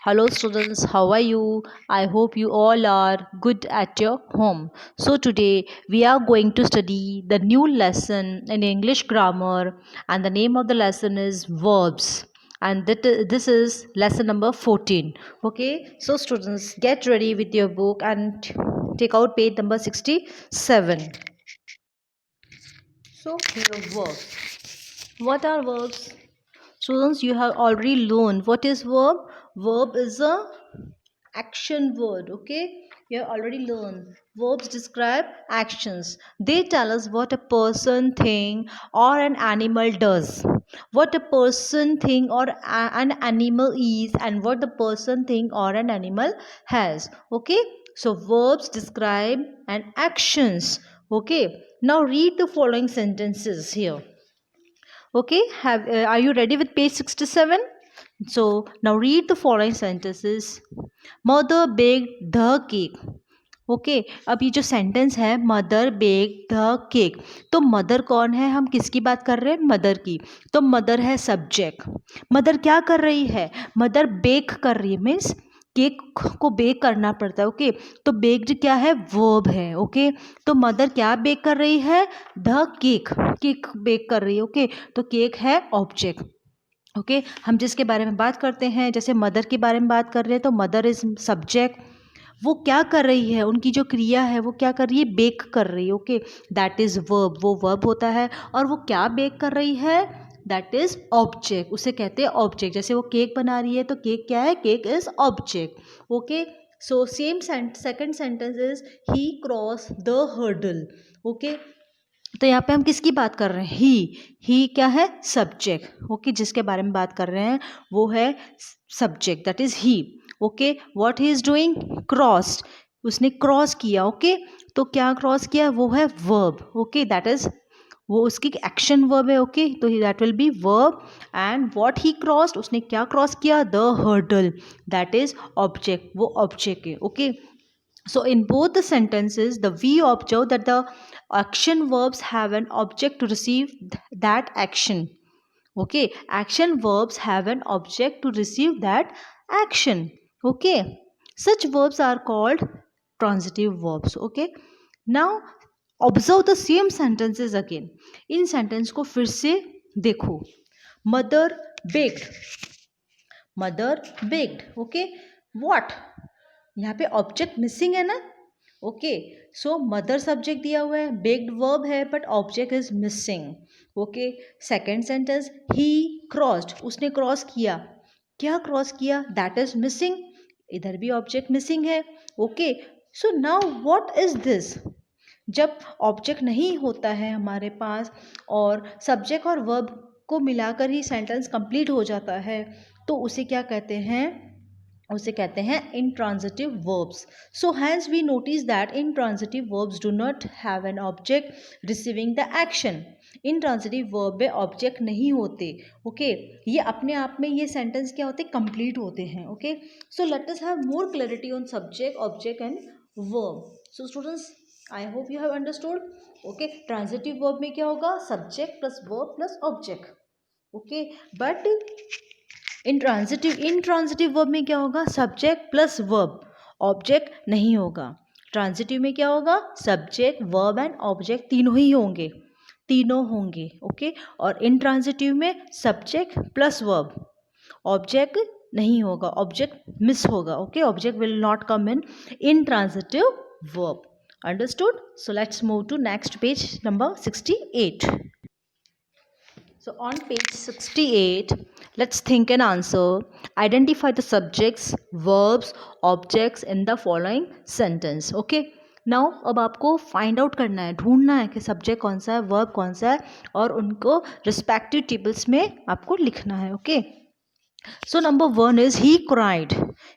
Hello students, how are you? I hope you all are good at your home. So today we are going to study the new lesson in English grammar, and the name of the lesson is verbs, and this is lesson number 14. Okay, so students, get ready with your book and take out page number 67. So here, verbs. What are verbs? Students, you have already learned what is verb. Verb is a action word. Okay, you have already learned. Verbs describe actions. They tell us what a person, thing, or an animal does. What a person, thing, or an animal is, and what the person, thing, or an animal has. Okay, so verbs describe and actions. Okay, now read the following sentences here. Okay, are you ready with page 67? So now read the following sentences. Mother baked the cake. Okay अब ये जो sentence है mother bake the cake, तो mother कौन है, हम किसकी बात कर रहे हैं, मदर की। तो मदर है सब्जेक्ट। मदर क्या कर रही है, मदर बेक कर रही है, मीन्स केक को बेक करना पड़ता है। ओके, तो बेक्ड क्या है, वर्ब है। ओके, तो मदर क्या बेक कर रही है, द केक, केक बेक कर रही है। ओके, तो केक है ऑब्जेक्ट। ओके, हम जिसके बारे में बात करते हैं, जैसे मदर के बारे में बात कर रहे हैं, तो मदर इज सब्जेक्ट। वो क्या कर रही है, उनकी जो क्रिया है वो क्या कर रही है, बेक कर रही है। ओके, दैट इज वर्ब, वो वर्ब होता है। और वो क्या बेक कर रही है, दैट इज ऑब्जेक्ट, उसे कहते हैं ऑब्जेक्ट। जैसे वो केक बना रही है, तो केक क्या है, cake is object. Okay, so same second sentence is he cross the hurdle. Okay, तो यहाँ पे हम किसकी बात कर रहे हैं, ही क्या है, सब्जेक्ट। ओके, जिसके बारे में बात कर रहे हैं वो है subject, that is he. Okay, what he is doing, crossed, उसने क्रॉस किया। ओके, तो क्या क्रॉस किया, वो है वर्ब। ओके, दैट इज, वो उसकी एक्शन वर्ब है। ओके, तो that will B verb. And what he crossed, उसने क्या क्रॉस किया, the hurdle, that is object, वो ऑब्जेक्ट है। Okay, so in both the sentences, we observe that the action verbs have an object to receive that action. Okay, action verbs have an object to receive that action. Okay, such verbs are called transitive verbs. Okay, now observe the same sentences again. In sentence को फिर से देखो. Mother baked, mother baked. Okay, what, यहाँ पे object missing है ना। Okay, सो mother subject दिया हुआ है, बेक्ड वर्ब है, but object is missing. Okay, second sentence, he crossed, उसने क्रॉस किया, क्या क्रॉस किया, दैट इज मिसिंग, इधर भी ऑब्जेक्ट मिसिंग है। Okay, so now what is this, जब ऑब्जेक्ट नहीं होता है हमारे पास और सब्जेक्ट और वर्ब को मिलाकर ही सेंटेंस कंप्लीट हो जाता है, तो उसे क्या कहते हैं, उसे कहते हैं intransitive verbs. So hence we notice that intransitive verbs do not have an object receiving the action. intransitive verb में ऑब्जेक्ट नहीं होते। ओके, ये अपने आप में ये सेंटेंस क्या होते, कंप्लीट होते हैं। Okay, so let us have more clarity on subject, object and verb. So students, I hope you have understood. Okay, transitive verb में क्या होगा, subject plus verb plus object. Okay, but intransitive verb में क्या होगा, subject plus verb, object नहीं होगा। Transitive में क्या होगा, सब्जेक्ट वर्ब एंड ऑब्जेक्ट तीनों ही होंगे, तीनों होंगे। ओके, और इंट्रांजिटिव में सब्जेक्ट प्लस वर्ब, ऑब्जेक्ट नहीं होगा, ऑब्जेक्ट मिस होगा। Okay, object will not come in intransitive verb. Understood? So let's move to next page number 68. So on page 68, let's think and answer. Identify the subjects, verbs, objects in the following sentence. Okay. Now अब आपको find out करना है, ढूंढना है कि subject कौन सा है, वर्ब कौन सा है, और उनको रिस्पेक्टिव टेबल्स में आपको लिखना है। Okay, so number 1 is he cried.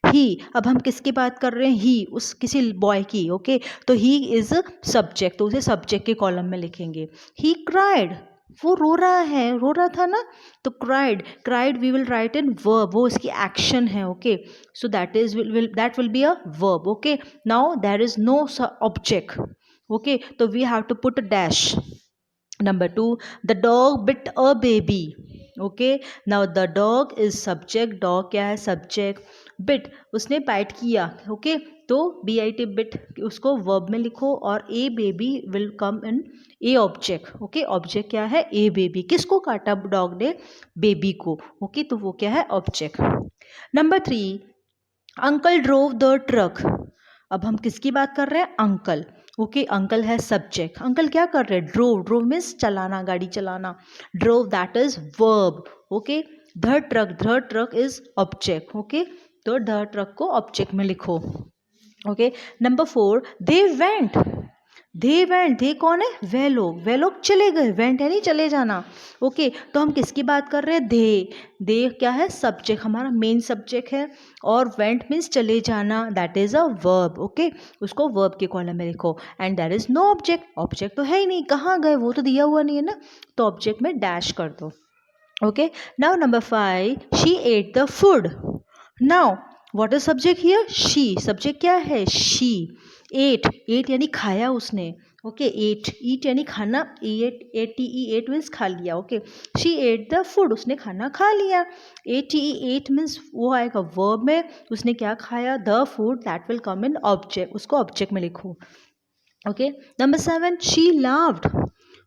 He, अब हम किसकी बात कर रहे हैं, ही, उस किसी बॉय की। ओके, तो ही इज सब्जेक्ट, तो उसे सब्जेक्ट के कॉलम में लिखेंगे। ही क्राइड, वो रो रहा है, रो रहा था ना, तो cried, cried we will write in verb, वो इसकी एक्शन है। Okay, so that will be a verb. Okay, now there is no object. Okay, तो we have to put a dash. Number 2, the dog bit a baby. Okay. Now the dog is subject, dog क्या है? Subject. Bit, उसने bite किया, okay, तो BIT bit उसको verb में लिखो और a baby will come in A object, okay. Object क्या है? ए बेबी। किसको काटा डॉग ने? बेबी को, ओके, तो वो क्या है? Object. Number 3, uncle drove the truck. अब हम किसकी बात कर रहे हैं? Uncle, okay. अंकल है सब्जेक्ट, अंकल क्या कर रहे हैं? ड्रोव, ड्रोव मीन्स चलाना, गाड़ी चलाना। Drove that is verb, okay. The truck is object, okay, तो द ट्रक को ऑब्जेक्ट में लिखो, ओके। नंबर 4, दे वेंट, दे कौन है? वे लोग चले गए, वेंट यानी चले जाना, ओके। तो हम किसकी बात कर रहे हैं? दे क्या है? सब्जेक्ट, हमारा मेन सब्जेक्ट है, और वेंट मीन्स चले जाना, that is a verb, okay. उसको वर्ब के कॉलम में लिखो। And there is no object, object तो है ही नहीं, कहाँ गए? वो तो दिया हुआ नहीं है ना, तो ऑब्जेक्ट में डैश कर दो, okay. Now number 5, she at the food. Now what is subject here? She, subject क्या है? शी। एट यानी खाया उसने, ओके। ईट यानी खाना, एट मीन्स खा लिया, okay. She at the food, उसने खाना खा लिया। एट मीन्स वो आएगा वर्ब में, उसने क्या खाया? The food, that will come in object, उसको ऑब्जेक्ट में लिखो, ओके। नंबर 7, शी लाफ्ड,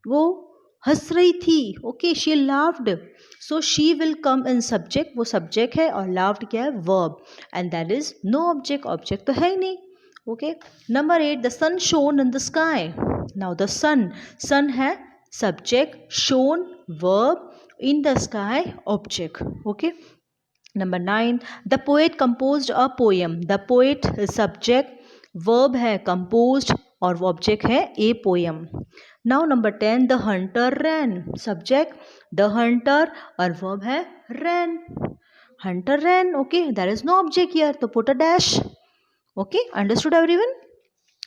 वो हंस रही थी, okay. She laughed, so she will come in subject, वो सब्जेक्ट है, और लाफ्ड क्या है? Verb, and that is no object, object तो है ही नहीं, okay. Number 8, the sun shone in the sky. Now the sun है subject, shone verb, in the sky object, okay. Number 9, the poet composed a poem. The poet subject, verb है composed, और वो object है a poem. Now number 10, the hunter ran, subject the hunter, और verb है ran, hunter ran, okay. There is no object here, तो put a dash, okay, understood everyone?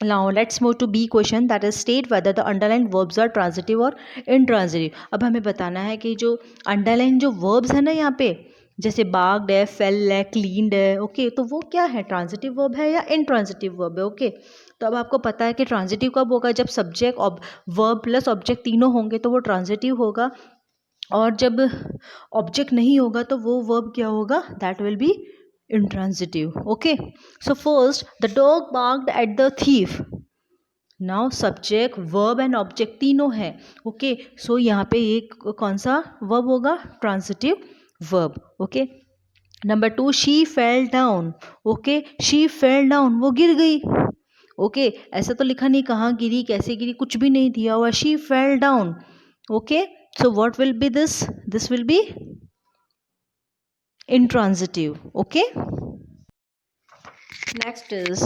Now let's move to B question, that is state whether the underlined verbs are transitive or intransitive. अब हमें बताना है कि जो underline जो verbs है ना यहाँ पे, जैसे बाग्ड है, फेल है, क्लीन्ड है, ओके, तो वो क्या है? ट्रांजिटिव वर्ब है या इनट्रांजिटिव वर्ब है, ओके। तो अब आपको पता है कि ट्रांजिटिव कब होगा? जब सब्जेक्ट और वर्ब प्लस ऑब्जेक्ट तीनों होंगे तो वो ट्रांजिटिव होगा, और जब ऑब्जेक्ट नहीं होगा तो वो वर्ब क्या होगा? That will be intransitive, okay. So first, the dog barked at the thief. Now subject, verb and object तीनों है, okay. So यहाँ पे एक कौन सा verb होगा? transitive verb, okay. Number 2, she fell down, okay. she fell down, वो गिर गई, okay. ऐसा तो लिखा नहीं कहाँ गिरी, कैसे गिरी, कुछ भी नहीं दिया हुआ, she fell down, okay. So what will be this? This will be intransitive, okay. Next is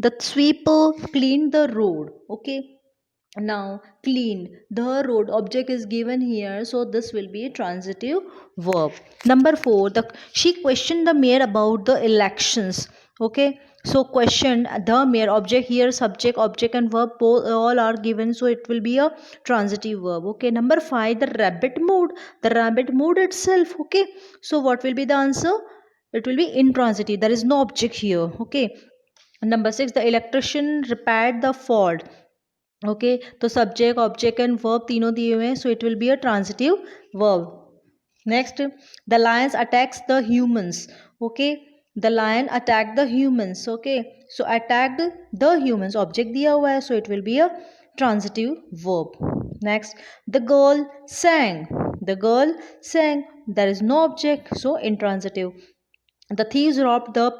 the sweeper cleaned the road, okay. Now clean the road, object is given here, so this will be a transitive verb. Number 4, she questioned the mayor about the elections, okay. So question the mayor, object here, subject, object and verb all are given, so it will be a transitive verb, okay. Number 5, the rabbit moved itself, okay. So what will be the answer? It will be intransitive, there is no object here, okay. Number 6, the electrician repaired the fault, okay. तो subject, object and verb तीनों दिए हुए हैं, so it will be a transitive verb. Next, the lions attacks the humans, okay. The lion attacked the humans, okay. So attacked the humans, object दिया हुआ है, so it will be a transitive verb. Next, the girl sang, there is no object, so intransitive. The thieves robbed the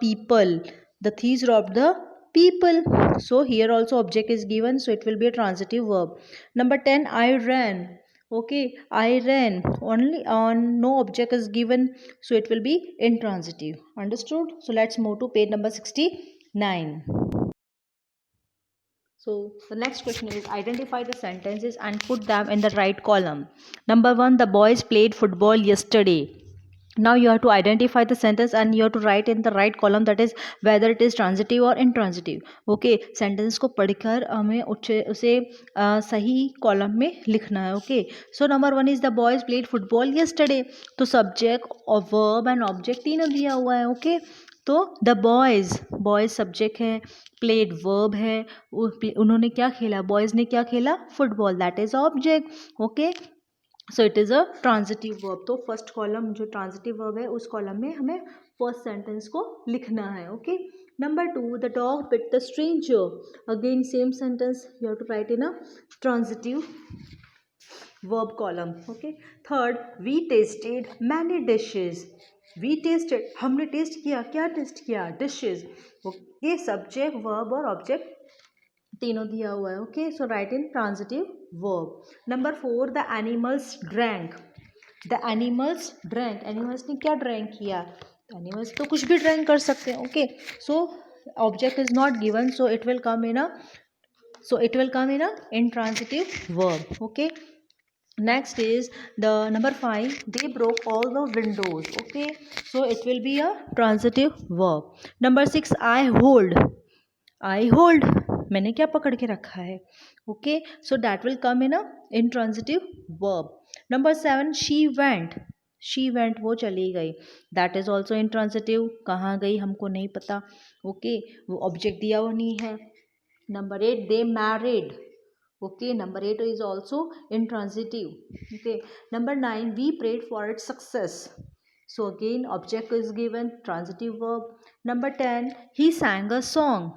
people, so here also object is given, so it will be a transitive verb. Number 10, I ran, okay. I ran, only on no object is given, so it will be intransitive. Understood? So let's move to page number 69. So the next question is identify the sentences and put them in the right column. Number 1, the boys played football yesterday. Now you have to identify the sentence and you have to write in the right column, that is whether it is transitive or intransitive, okay. Sentence को पढ़कर हमें उसे सही column में लिखना है, okay. So number 1 is the boys played football yesterday, तो subject और verb and object तीनों दिया हुआ है, okay. तो द बॉयज सब्जेक्ट है, प्लेड वर्ब है, उन्होंने क्या खेला, बॉयज ने क्या खेला, football, that is object, okay. So it is a transitive verb. तो फर्स्ट कॉलम जो ट्रांजिटिव वर्ब है उस कॉलम में हमें फर्स्ट सेंटेंस को लिखना है. Okay. Number 2, the dog bit the stranger. Again same sentence you have to write in a transitive verb column. Okay. Third, we tasted many dishes. We tasted, हमने test किया. क्या test किया? Dishes. Okay. Subject verb और object तीनों दिया हुआ है. Okay. So right in transitive verb. Number 4, the animals drank. The animals drank. Animals ने क्या ड्रैंक किया? एनिमल्स तो कुछ भी ड्रैंक कर सकते हैं. Okay. So object is not given, so it will come in a intransitive verb. Okay. Next is the number 5, they broke all the windows. Okay, so it will be a transitive verb. Number 6, I hold, मैंने क्या पकड़ के रखा है. Okay, so that will come in a intransitive verb. Number 7, she went, वो चली गई. That is also intransitive. कहाँ गई हमको नहीं पता. Okay, वो object दिया हुआ नहीं है. Number 8, they married. Okay, number 8 is also intransitive. Okay. Number 9, we prayed for its success. So again object is given, transitive verb. Number 10, he sang a song.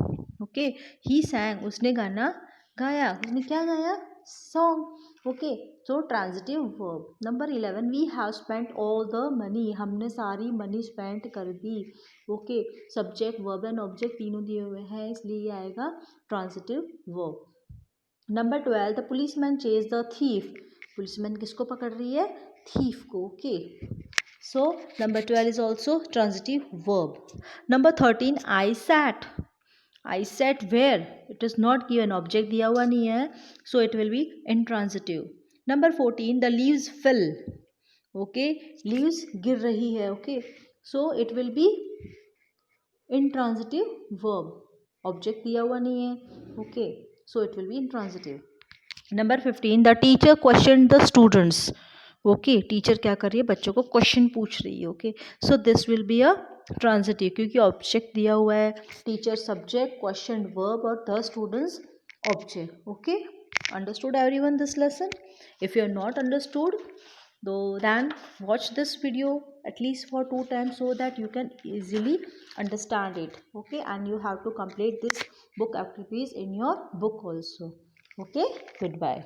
Okay, he sang, उसने गाना गाया. उसने क्या गाया? Song. Okay, so transitive verb. Number 11, we have spent all the money. हमने सारी money spent कर दी. Okay, subject verb and object तीनों दिए हुए हैं, इसलिए ये आएगा transitive verb. Number 12, the policeman chase the thief. Policeman किसको पकड़ रही है? थीफ को. Okay. So number 12 is also transitive verb. Number 13, I sat where. It is not given, object दिया हुआ नहीं है, so it will be intransitive. Number 14, the leaves fill. Okay, leaves गिर रही है. Okay, so it will be intransitive verb. Object दिया हुआ नहीं है. Okay, so it will be intransitive. Number 15, the teacher questioned the students. Okay, teacher क्या कर रही है? बच्चों को क्वेश्चन पूछ रही है. Okay, so this will be a transitive, क्योंकि ऑब्जेक्ट दिया हुआ है. टीचर सब्जेक्ट, क्वेश्चन वर्ब और the students object. Okay, understood everyone this lesson? If you are not understood, though, then watch this video at least for 2 times so that you can easily understand it. Okay, and you have to complete this book activities in your book also. Okay, goodbye.